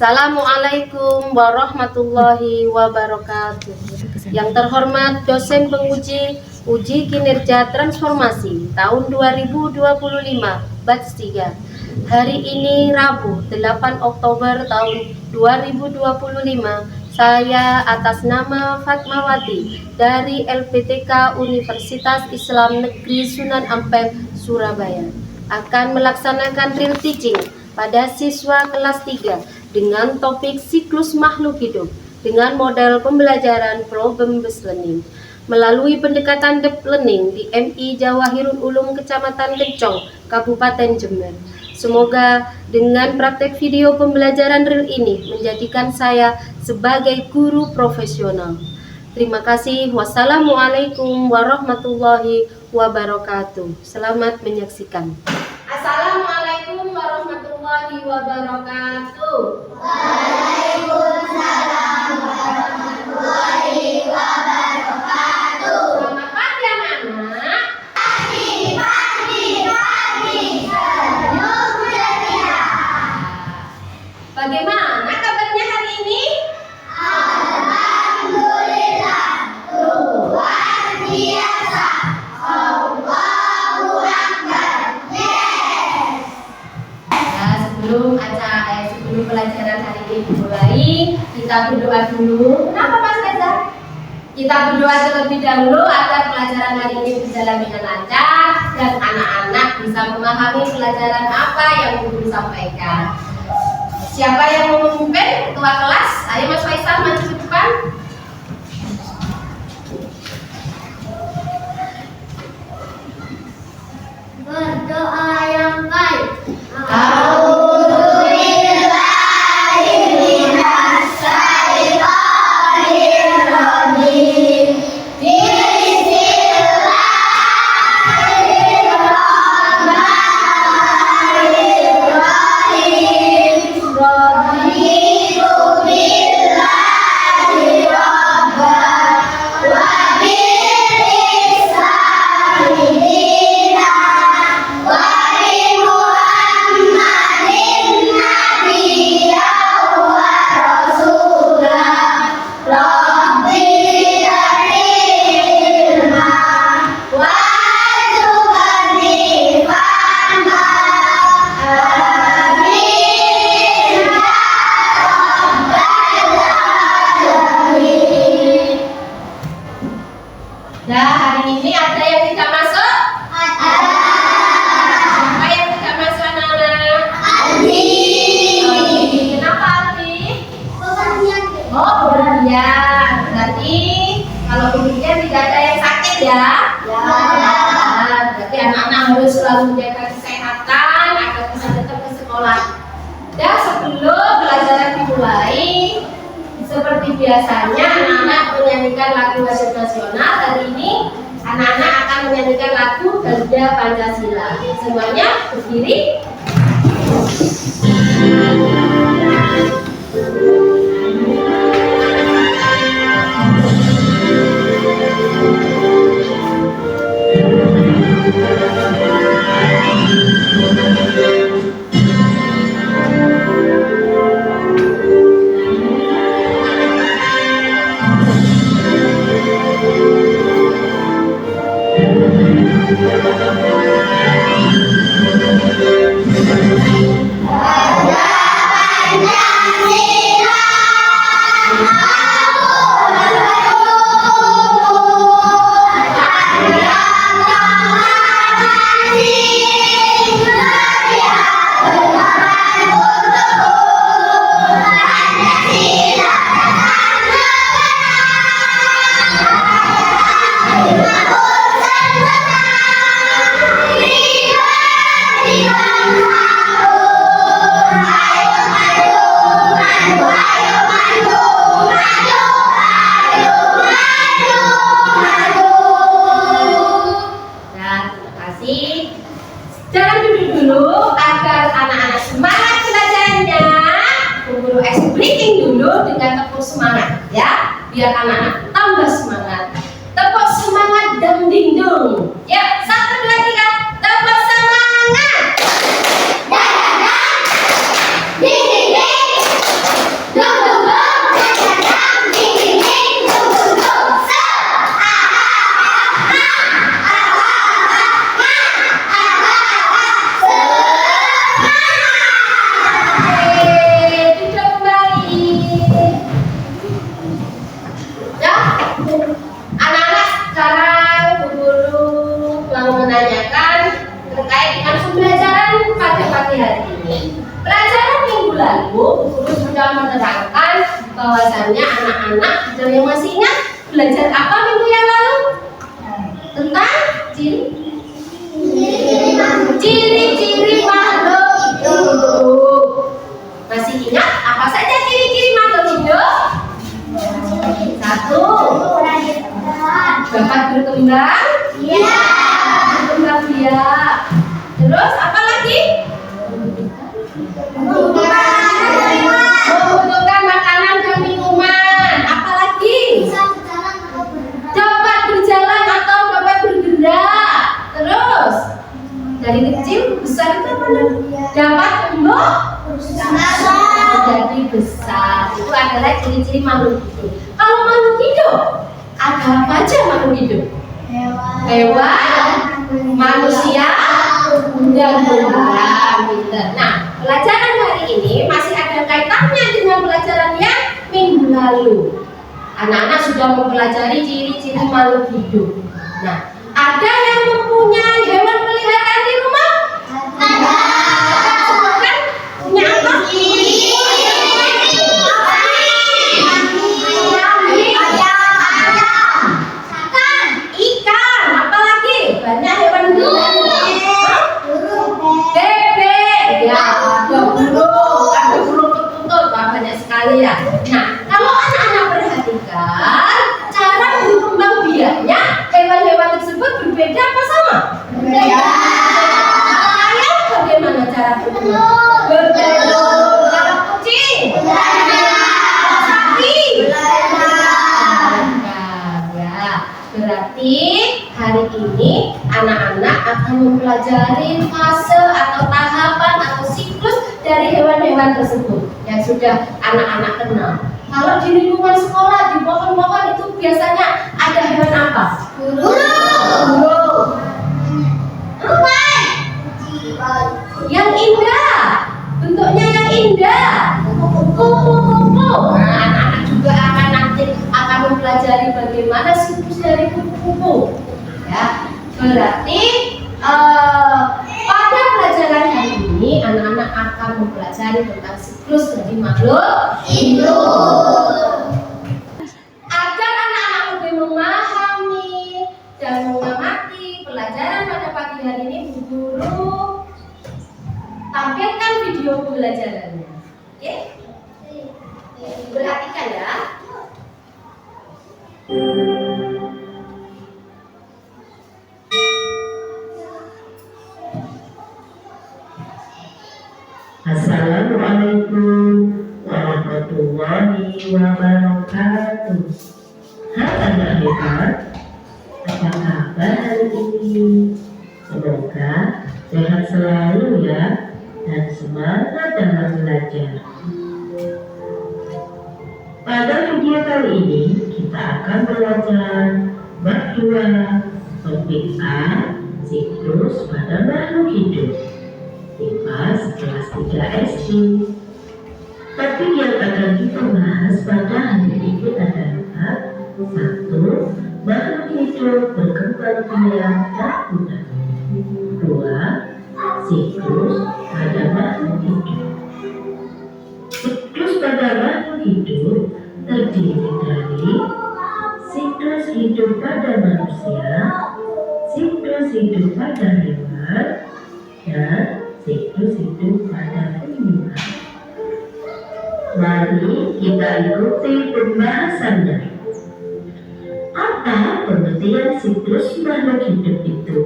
Assalamualaikum warahmatullahi wabarakatuh. Yang terhormat dosen penguji uji kinerja transformasi tahun 2025 batch 3. Hari ini Rabu 8 Oktober tahun 2025, saya atas nama Fatmawati dari LPTK Universitas Islam Negeri Sunan Ampel, Surabaya akan melaksanakan real teaching pada siswa kelas 3 dengan topik siklus makhluk hidup dengan model pembelajaran problem based learning melalui pendekatan deep learning di MI Jawahirul Ulum Kecamatan Lencong, Kabupaten Jember. Semoga dengan praktek video pembelajaran real ini menjadikan saya sebagai guru profesional. Terima kasih. Wassalamualaikum warahmatullahi wabarakatuh. Selamat menyaksikan. Assalamualaikum warahmatullahi wabarakatuh. Waalaikumsalam warahmatullahi wabarakatuh. Selamat pagi anak-anak. Pagi. Senyum ceria. Bagaimana kabarnya hari ini? Alhamdulillah, luar biasa. Allahu Akbar. Yes. Sebelum pelajaran hari ini dimulai, kita berdoa dulu. Kenapa Mas Reza? Kita berdoa terlebih dahulu agar pelajaran hari ini berjalan dengan lancar dan anak-anak bisa memahami pelajaran apa yang guru sampaikan. Siapa yang mau memimpin? Ketua kelas? Ayo Mas Faisal maju ke depan. Berdoa yang baik. Berarti anak-anak harus selalu menjaga kesehatan agar bisa tetap ke sekolah. Dan sebelum pelajaran dimulai, seperti biasanya anak-anak menyanyikan lagu nasional. Hari ini anak-anak akan menyanyikan lagu Garuda Pancasila. Semuanya berdiri. Jangan duduk dulu agar anak-anak semangat belajarnya. Guru explaining dulu dengan tepuk semangat ya, biar anak-anak tambah semangat. Tepuk semangat dang ding dong. Ya, 1, 2, 3. Tepuk semangat. Ding ding ding. menerangkan bahwasannya anak-anak yang masih ingat belajar apa minggu yang lalu? Tentang ciri-ciri makhluk hidup. Masih ingat apa saja ciri-ciri makhluk hidup? Satu, dapat berkembang. Iya. Berkembang biak. Terus apa lagi? Membutuhkan makanan dan minuman. Apa lagi? Dapat berjalan atau dapat bergerak. Terus dari kecil besar itu apa? Dapat tumbuh menjadi besar. Itu adalah ciri-ciri makhluk hidup. Kalau makhluk hidup, ada apa aja makhluk hidup? Hewan, manusia, dan tumbuhan. Nah, pelajaran hari ini masih ada kaitannya dengan pelajaran yang minggu lalu. Anak-anak sudah mempelajari ciri-ciri makhluk hidup. Nah, ada yang mempunyai hewan peliharaan di rumah? Ada. Kan punya apa? Ikan. Apa lagi? Banyak hewan hidup. Bebek. Ya, ada burung tertutup. Banyak sekali ya. Nah, kalau anak-anak perhatikan cara berkembang biaknya, hewan-hewan tersebut berbeda apa sama? Berbeda. Ayam bagaimana cara berkembang? Berbeda. Kalau kucing? Berbeda. Sapi? Berbeda. Ya, berarti hari ini anak-anak akan mempelajari fase atau tahapan atau siklus dari hewan-hewan tersebut yang sudah anak-anak kenal. Kalau di lingkungan sekolah, di pohon-pohon itu biasanya ada hewan apa? Burung. Rupai. Yang indah. Bentuknya yang indah. Kupu-kupu. Nah, anak-anak juga akan mempelajari bagaimana siklus dari kupu-kupu. Ya, berarti pada pelajaran hari ini anak-anak akan mempelajari tentang siklus dari makhluk hidup. Agar anak-anak lebih memahami dan mengamati pelajaran pada pagi hari ini, Bu Guru tampilkan video pembelajarannya. Oke? Perhatikan ya. Assalamualaikum warahmatullahi wabarakatuh. Hai anak hebat, apa kabar hari ini? Semoga sehat selalu ya, dan semangat dalam belajar. Pada video kali ini kita akan belajar bab 2, topik A, siklus pada makhluk hidup. Kelas 3 SD. Tapi yang akan kita bahas pada hari ini adalah 1. Makhluk hidup berkembang biak dan punah. 2. Siklus pada makhluk hidup. Siklus pada makhluk hidup terdiri dari siklus hidup pada manusia, siklus hidup pada hewan, dan siklus hidup pada tumbuhan. Mari kita ikuti pembahasannya. Apa pengertian siklus makhluk hidup itu?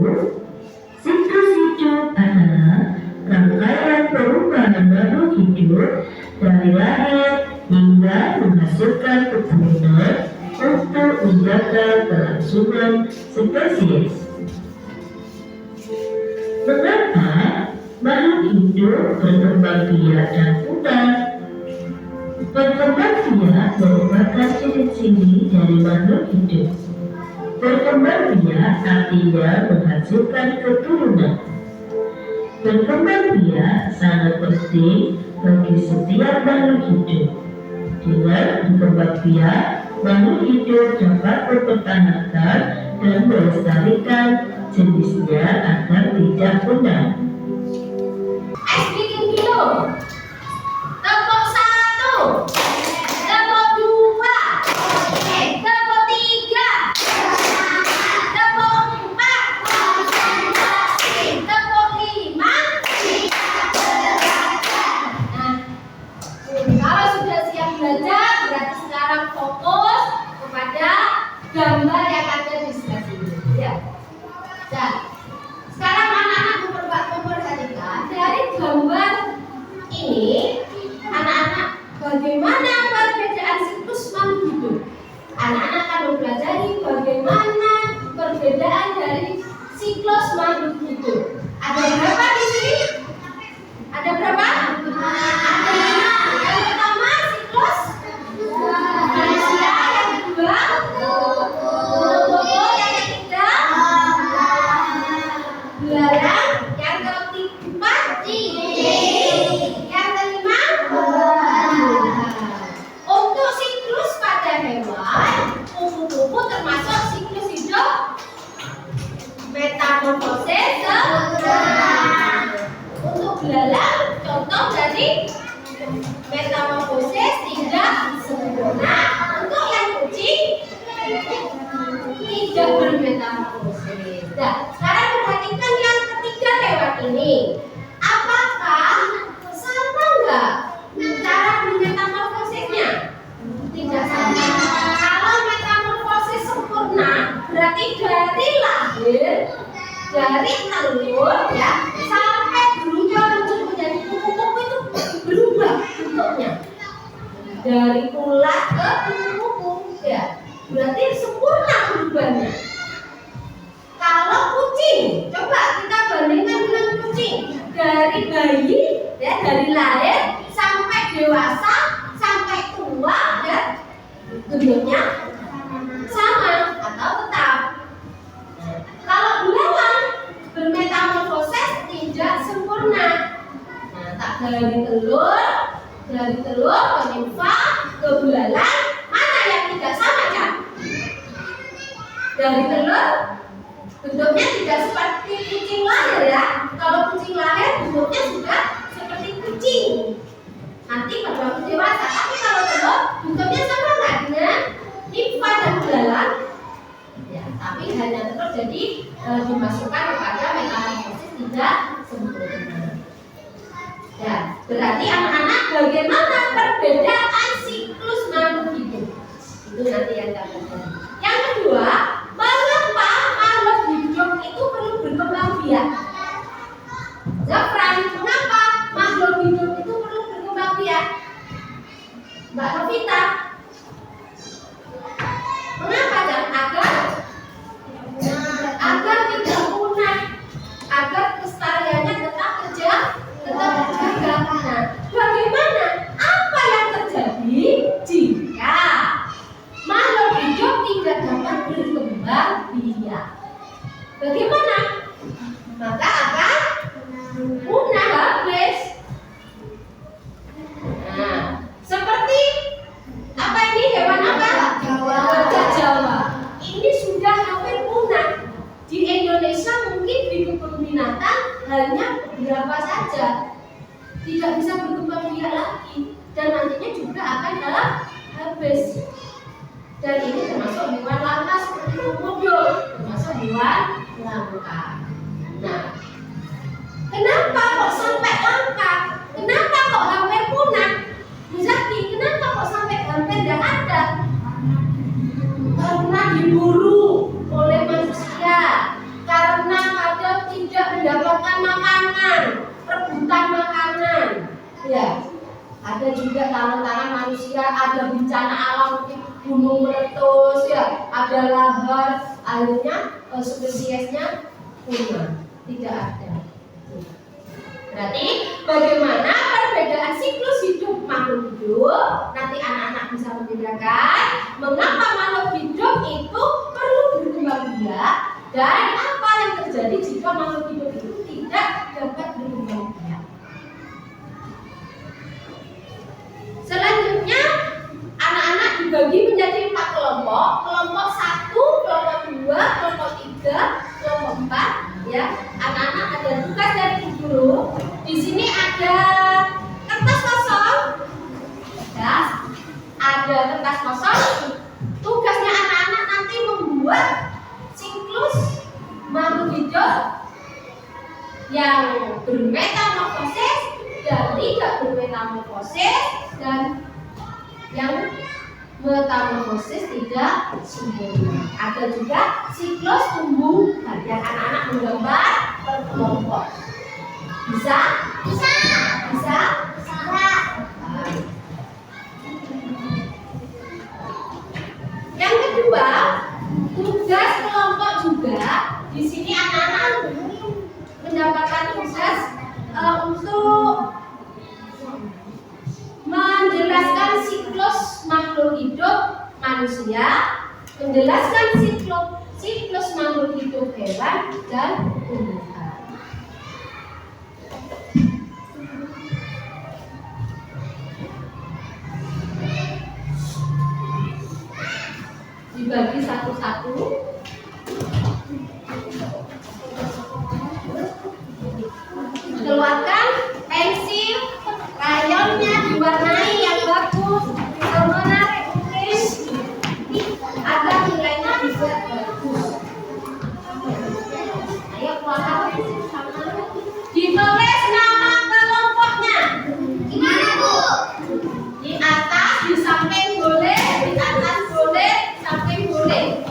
Siklus hidup adalah rangkaian perubahan makhluk hidup dari lahir hingga menghasilkan keturunan untuk menjaga kelangsungan spesies. Mengapa makhluk hidup berkembang biak dan punah? Berkembang biak merupakan ciri-ciri dari makhluk hidup. Berkembang biak artinya menghasilkan keturunan. Berkembang biak sangat penting bagi setiap makhluk hidup. Dengan berkembang biak, makhluk hidup dapat mempertahankan dan melestarikan jenisnya agar tidak punah. Bikin dulu. Tepuk 1. bagaimana perbedaan siklus makhluk hidup. Anak-anak akan mempelajari bagaimana perbedaan dari siklus makhluk hidup. Ada berapa di sini? Ada berapa? Ada 5. Yang pertama siklus manusia, yang kedua bobo, yang ketiga belalang, yang keempat yang kelima. Untuk siklus pada hewan, kupu-kupu termasuk siklus hidup metamorfosis untuk belalang contoh dari metamorfosis tidak sempurna. Untuk yang kucing tidak bermetamorfosis. Nah, sekarang perhatikan yang ketiga hewan ini. Apakah sama enggak cara bermetamorfosisnya? Tidak sama. Kalau metamorfosis sempurna berarti dari lahir, dari telur ya sampai dulunya muncul menjadi kupu-kupu itu berubah bentuknya dari ulat ke kupu-kupu ya, berarti sempurna berubahnya. Kalau kucing, coba kita bandingkan dengan kucing, dari bayi ya, dari lahir sampai dewasa sampai tua ya, bentuknya sama atau tetap. Kalau belalang bermetamorfosis tidak sempurna. Nah, tak dari telur ke nimfa ke belalang, mana yang tidak sama kan? Dari telur bentuknya tidak seperti kucing lahir ya. Kalau kucing lahir bentuknya sudah seperti kucing nanti pada waktu dewasa. Tapi kalau telur bentuknya sama nggak dengan nimfa dan belalang? Ya, tapi hanya telur jadi dimasukkan kepada metamorfosis tidak sempurna. Ya, berarti anak-anak bagaimana perbedaan siklus makhluk hidup? Itu nanti yang kita pelajari. Yang kedua, mengapa makhluk hidup itu perlu berkembang biak? Zafran, mengapa makhluk hidup itu perlu berkembang biak? Mbak Novita, mengapa dan agar tidak punah, agar kelestariannya tetap terjaga. Nah, bagaimana? Apa yang terjadi jika makhluk hidup tidak dapat berkembang biak? Bagaimana? Maka akan punah habis. Nah, seperti apa ini hewan apa? Gajah Jawa. Ini sudah hampir punah. Di Indonesia mungkin di kebun binatang hanya beberapa saja, tidak bisa berkembang biak lagi dan nantinya juga akan habis. Dan ini termasuk hewan langka seperti komodo, termasuk hewan langka. Nah, kenapa kok sampai langka? Kenapa kok hampir punah? Muzaki, kenapa kok sampai hampir tidak ada? Karena diburu oleh manusia, karena kadang tidak mendapatkan makanan, rebutan makanan. Ya, ada juga tangan-tangan manusia, ada bencana alam mungkin gunung meletus, ya, ada lahar, akhirnya spesiesnya punah, tidak ada. Berarti bagaimana perbedaan siklus hidup makhluk hidup? Nanti anak-anak bisa membedakan mengapa makhluk hidup itu perlu berkembang biak dan apa yang terjadi jika makhluk hidup itu tidak dapat berkembang biak. Selanjutnya anak-anak dibagi menjadi 4 kelompok. Kelompok 1, kelompok 2, kelompok 3, kelompok 4. Ya, anak-anak ada tugas dari guru. Di sini ada kertas kosong. Ya, ada kertas kosong. Tugasnya anak-anak nanti membuat siklus makhluk hidup yang bermetamorfosis dan tidak bermetamorfosis dan yang metamorfosis tidak sempurna. Ada juga siklus tumbuh yang anak-anak menggambar per kelompok. Bisa? Bisa? Bisa? Bisa. kedua, tugas kelompok juga. Di sini anak-anak mendapatkan tugas untuk menjelaskan siklus makhluk hidup manusia, menjelaskan siklus makhluk hidup hewan dan tumbuhan. Dibagi satu-satu. Keluarkan pensil, krayonnya diwarnai yang bagus, menarik mungkin agar nilainya bisa bagus. Ayo keluarkan pensil sama. Ditulis nama kelompoknya. Gimana Bu? Di atas, di samping boleh, di atas boleh, samping boleh.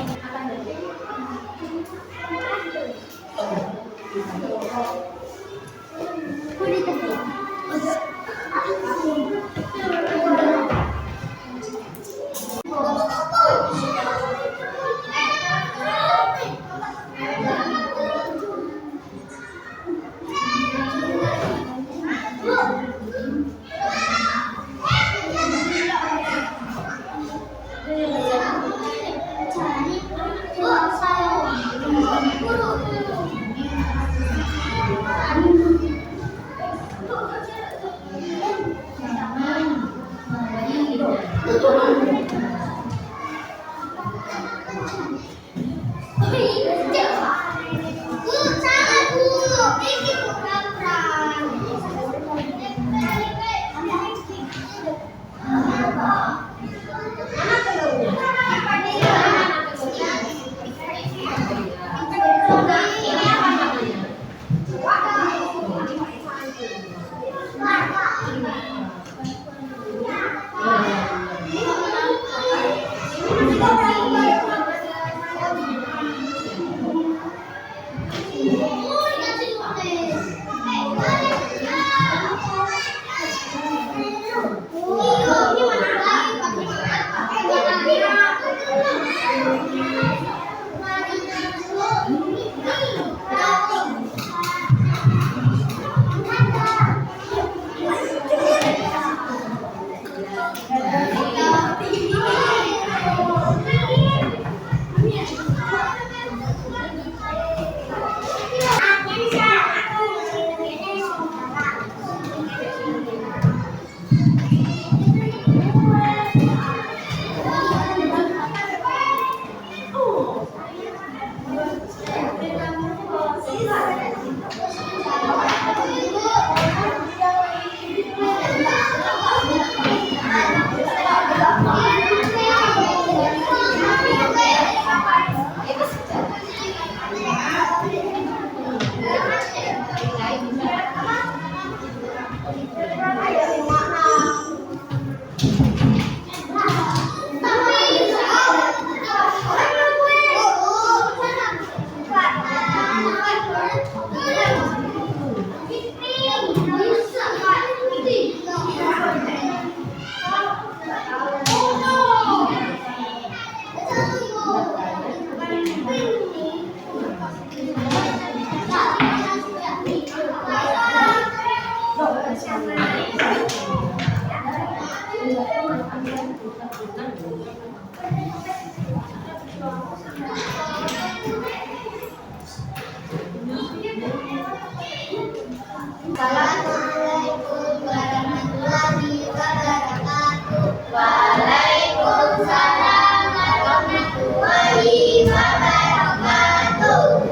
Assalamualaikum warahmatullahi wabarakatuh. Waalaikumsalam warahmatullahi wabarakatuh.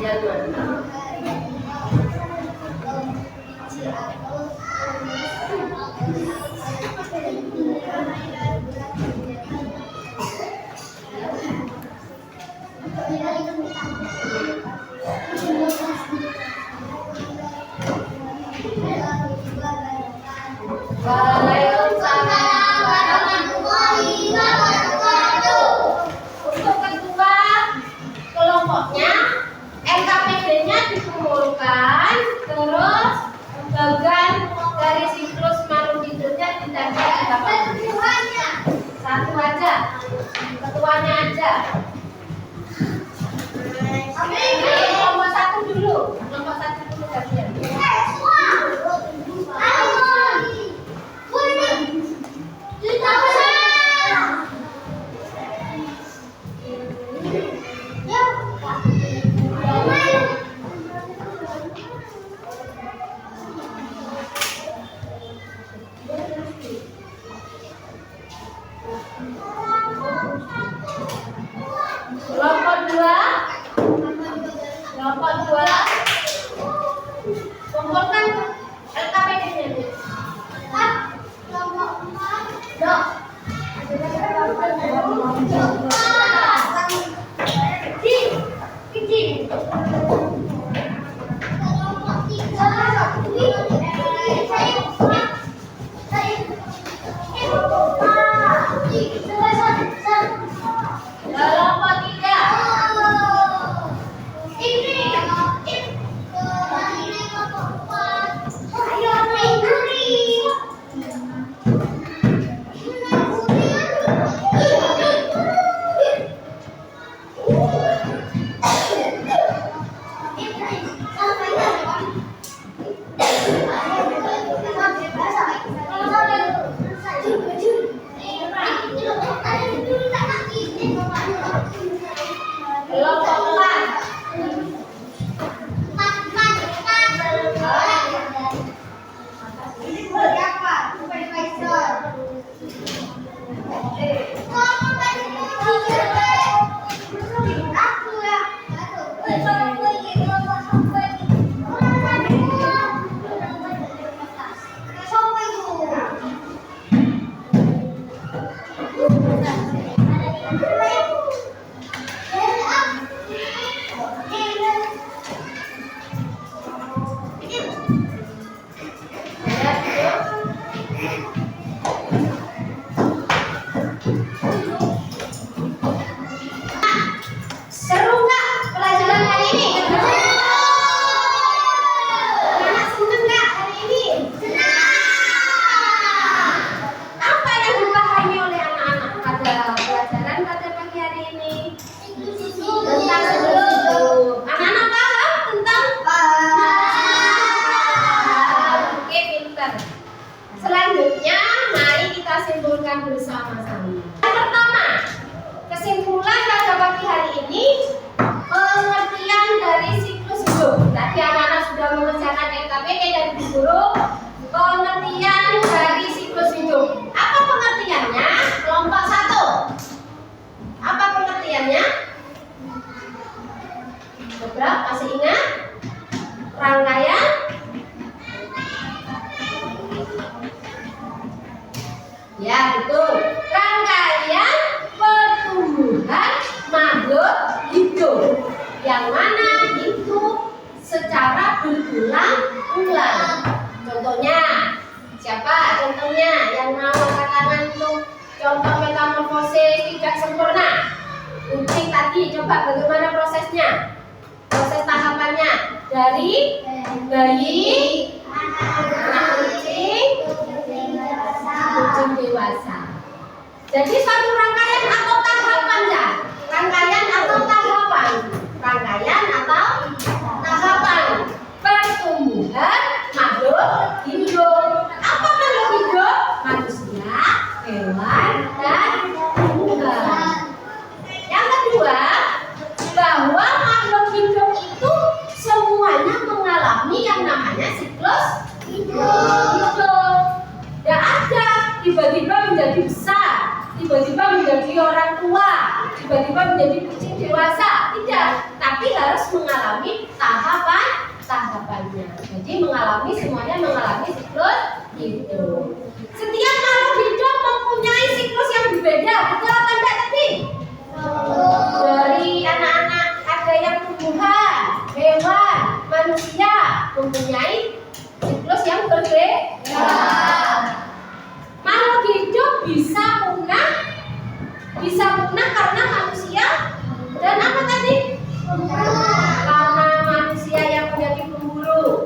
Yang mana? Waalaikumsalam warahmatullahi wabarakatuh. Untuk kedua kelompoknya, LKPD-nya dikumpulkan, terus bagian dari siklus makhluk hidupnya ditempel di dapat. Satu aja, ketuanya aja. Kelompok satu dulu, kelompok satu dulu kalian. Kelompok dua, kumpulkan LKPD-nya. Kelompok tiga, kelompok empat, seru nggak pelajaran kali ini? Anak seneng nggak hari ini? Apa yang dipahami oleh anak-anak pada pelajaran pada pagi hari ini? Tentang siklus hidup. Anak-anak paham tentang? Oke, pintar. Selanjutnya, mari kita simpulkan bersama-sama. Yang pertama, kesimpulan pada pagi hari ini, pengertian dari siklus hidup. Tadi anak-anak sudah mengerjakan LKPD dan guru. Pengertian dari siklus hidup. Apa pengertiannya? Kelompok satu. Apa pengertiannya? Beberapa masih ingat? Rangkaian ya, betul. Rangkaian pertumbuhan makhluk hidup yang mana itu secara berulang-ulang. Contohnya, siapa contohnya yang mau angkat tangan untuk contoh metamorfosis tidak sempurna? Kucing tadi, coba bagaimana prosesnya? Proses tahapannya dari bayi, anak kucing dewasa. Jadi suatu rangkaian atau tahapan ya? Rangkaian atau tahapan? Rangkaian atau tahapan pertumbuhan makhluk hidup. Apa makhluk hidup? Manusia, hewan, dan tumbuhan. Yang kedua, bahwa makhluk hidup itu semuanya mengalami yang namanya siklus hidup. Tidak ada tiba-tiba menjadi besar, tiba-tiba menjadi orang tua, tiba-tiba menjadi kucing dewasa. Tidak, tapi harus semuanya mengalami siklus hidup. Setiap makhluk hidup mempunyai siklus yang berbeda, betul apa enggak tadi? Dari anak-anak ada yang tumbuhan, hewan, manusia mempunyai siklus yang berbeda. Makhluk hidup bisa punah karena manusia dan apa tadi? Karena manusia yang menjadi pemburu,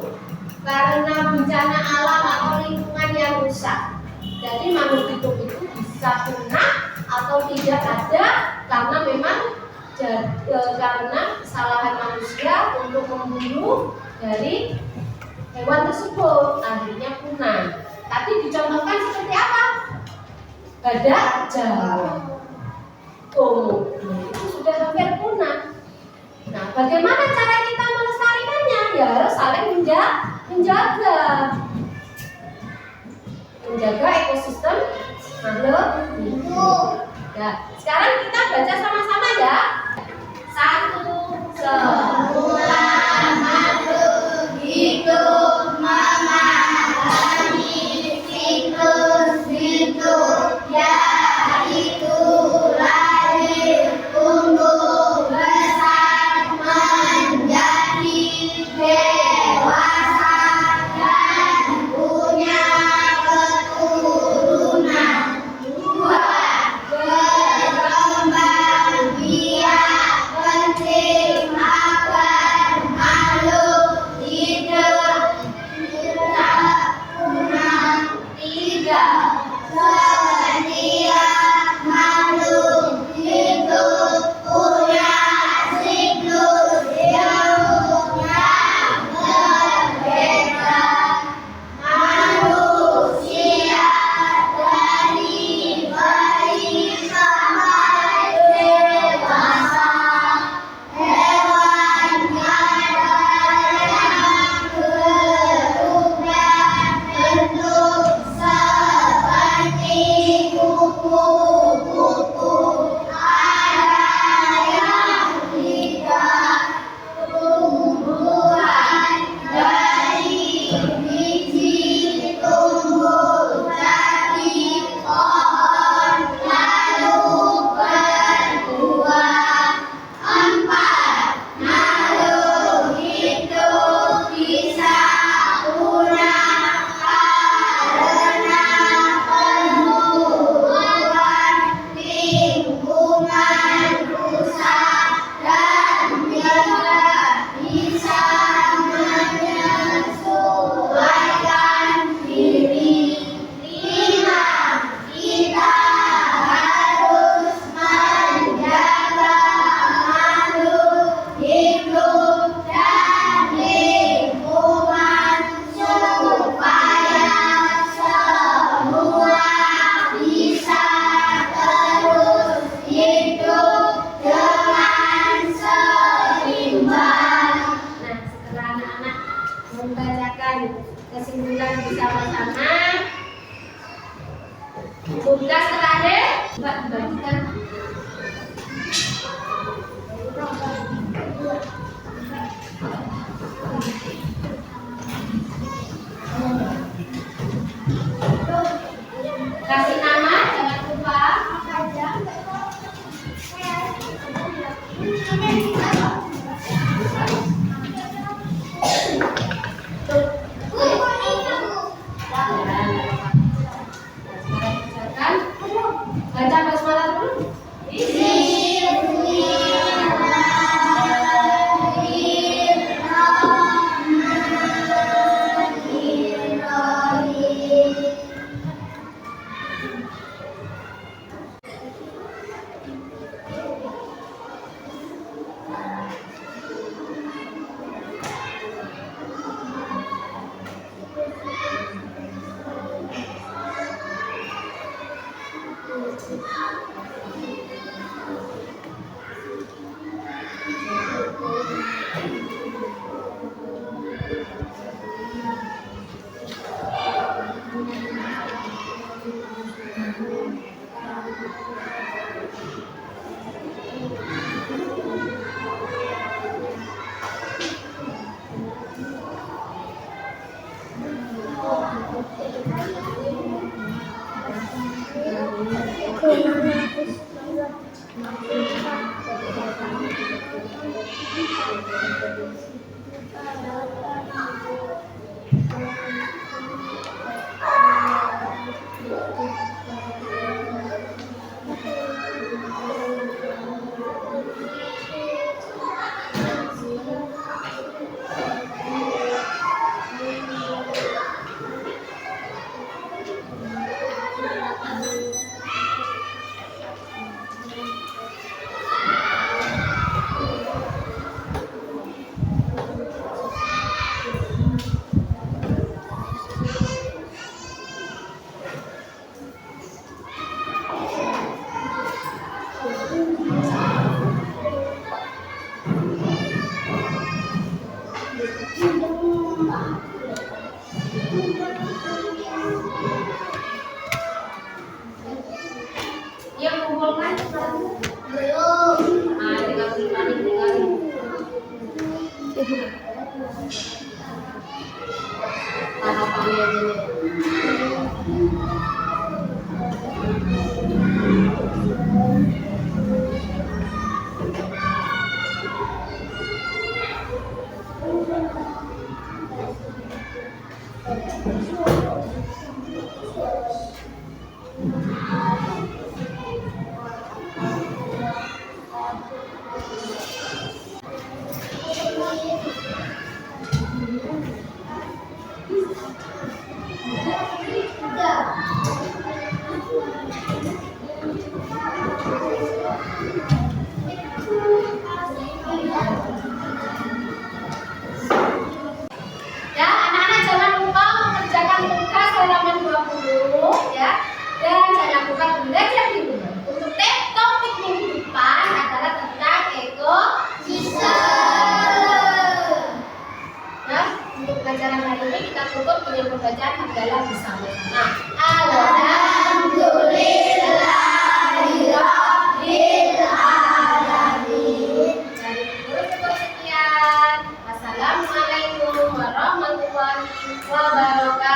karena bencana alam atau lingkungan yang rusak. Jadi makhluk hidup itu bisa punah atau tidak ada karena memang karena kesalahan manusia untuk membunuh dari hewan tersebut, akhirnya punah. Tadi dicontohkan seperti apa? Badak Jawa, itu sudah hampir punah. Nah, bagaimana cara kita melestarikannya? Ya harus saling menjaga ekosistem makhluk hidup. Nah, sekarang kita baca sama-sama ya. 1. Semua makhluk hidup mengalami siklus hidup, yaitu lahir, tumbuh, besar, menjadi dewasa, dan punya keturunan. 2. Berkembang biak penting agar makhluk hidup tidak punah. 3. Setiap makhluk hidup punya siklus hidup yang berbeda. Manusia dari bayi sampai dewasa, hewan ada yang berubah bentuk seperti kupu-kupu, ada yang tidak. Tumbuhan dari biji tumbuh jadi pohon lalu berbuah. 4. Makhluk hidup bisa punah karena pemburuan, lingkungan rusak, dan juga bisa menyesuaikan diri. 5. Kita harus menjaga makhluk hidup dan lingkungan supaya semua bisa terus hidup dengan seimbang. Nah, setelah anak-anak membacakan kesimpulan bersama-sama, tugas terakhir Mbak dibagikan. Kasih nama, jangan lupa. Baca basmalah dulu. Tahapannya ini. Ya, anak-anak jangan lupa mengerjakan tugas halaman 20 ya. Dan jangan lupa belajar di rumah. Untuk topik minggu depan adalah tentang ekosistem. Ya, untuk pelajaran hari ini kita tutup dengan pembacaan hamdalah bersama-sama. Alhamdulillahirabbil alamin. Dari guru cukup sekian. Wassalamualaikum warahmatullahi wabarakatuh.